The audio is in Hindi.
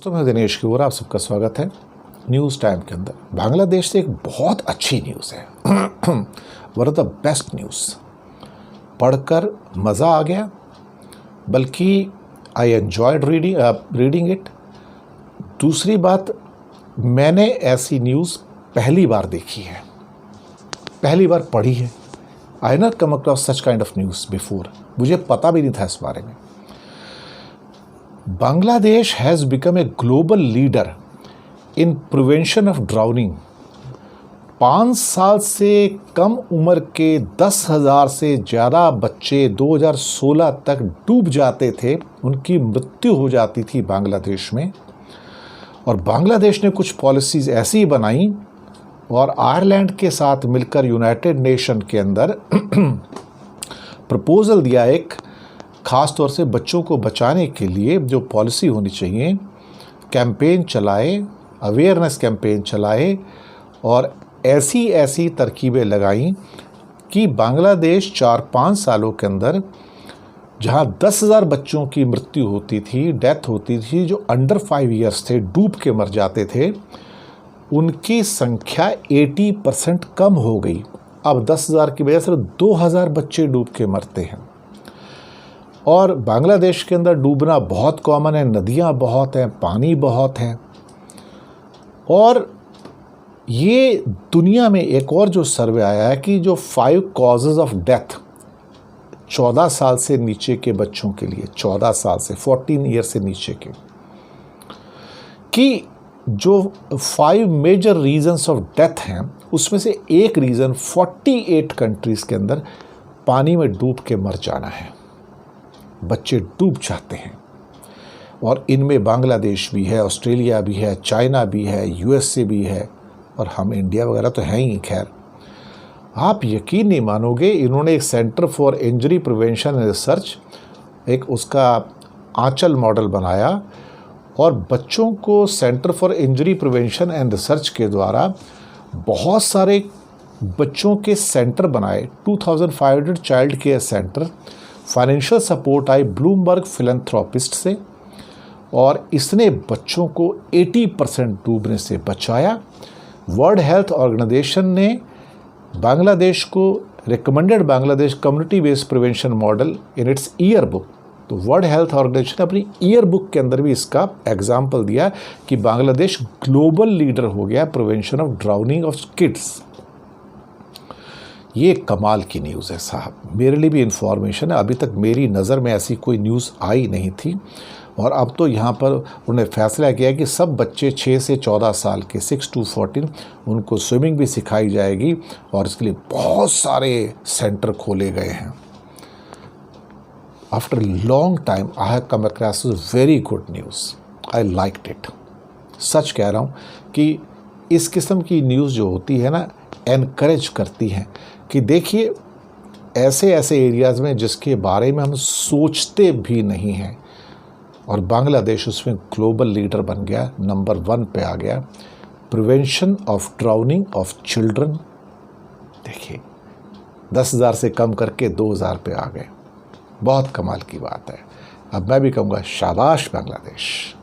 दोस्तों, मैं दिनेश की ओर आप सबका स्वागत है न्यूज़ टाइम के अंदर। बांग्लादेश से एक बहुत अच्छी न्यूज़ है one of the best news. पढ़कर मज़ा आ गया, बल्कि आई एन्जॉयड रीडिंग इट। दूसरी बात, मैंने ऐसी न्यूज़ पहली बार देखी है, पहली बार पढ़ी है। I not come across such kind of news before. मुझे पता भी नहीं था इस बारे में। Bangladesh has become a global leader in prevention of drowning. 5 साल से कम उम्र के 10,000 से ज़्यादा बच्चे 2016 तक डूब जाते थे, उनकी मृत्यु हो जाती थी बांग्लादेश में। और बांग्लादेश ने कुछ पॉलिसीज़ ऐसी बनाई और आयरलैंड के साथ मिलकर यूनाइटेड नेशन के अंदर प्रपोज़ल दिया, एक ख़ास तौर से बच्चों को बचाने के लिए जो पॉलिसी होनी चाहिए। कैंपेन चलाए, अवेयरनेस कैंपेन चलाए और ऐसी तरकीबें लगाई कि बांग्लादेश 4-5 सालों के अंदर जहां 10,000 बच्चों की मृत्यु होती थी, डेथ होती थी, जो अंडर 5 ईयर्स थे, डूब के मर जाते थे, उनकी संख्या 80% कम हो गई। अब 10,000 की बजाय सिर्फ 2,000 बच्चे डूब के मरते हैं। और बांग्लादेश के अंदर डूबना बहुत कॉमन है, नदियाँ बहुत हैं, पानी बहुत है। और ये दुनिया में एक और जो सर्वे आया है कि जो 5 कॉजेज़ ऑफ डेथ 14 साल से नीचे के बच्चों के लिए, 14 साल से 14 ईयर से नीचे के, कि जो 5 मेजर रीजंस ऑफ डेथ हैं, उसमें से एक रीज़न 48 कंट्रीज़ के अंदर पानी में डूब के मर जाना है। बच्चे डूब जाते हैं और इनमें बांग्लादेश भी है, ऑस्ट्रेलिया भी है, चाइना भी है, यूएसए भी है, और हम इंडिया वगैरह तो हैं ही। खैर, आप यकीन नहीं मानोगे, इन्होंने एक centre for injury prevention and research, एक उसका आंचल मॉडल बनाया और बच्चों को centre for injury prevention and research के द्वारा बहुत सारे बच्चों के सेंटर बनाए। 2500 child care centre, financial support I Bloomberg philanthropist से, और इसने बच्चों को 80% डूबने से बचाया। वर्ल्ड हेल्थ ऑर्गेनाइजेशन ने बांग्लादेश को recommended Bangladesh community based prevention model in its year book. तो वर्ल्ड हेल्थ ऑर्गेनाइजेशन ने अपनी ईयर बुक के अंदर भी इसका एग्जाम्पल दिया कि बांग्लादेश ग्लोबल लीडर हो गया prevention of drowning of kids. ये कमाल की न्यूज़ है साहब, मेरे लिए भी इन्फॉर्मेशन है। अभी तक मेरी नज़र में ऐसी कोई न्यूज़ आई नहीं थी, और अब तो यहाँ पर उन्होंने फैसला किया कि सब बच्चे 6 से 14 साल के, 6 to 14, उनको स्विमिंग भी सिखाई जाएगी, और इसके लिए बहुत सारे सेंटर खोले गए हैं। After long time I have come across very good news, I liked it. सच कह रहा हूँ कि इस किस्म की न्यूज़ जो होती है ना, एनकरेज करती हैं कि देखिए ऐसे एरियाज़ में जिसके बारे में हम सोचते भी नहीं हैं, और बांग्लादेश उसमें ग्लोबल लीडर बन गया, नंबर 1 पे आ गया। Prevention of drowning of children, देखिए 10,000 से कम करके 2,000 पे आ गए। बहुत कमाल की बात है। अब मैं भी कहूँगा शाबाश बांग्लादेश।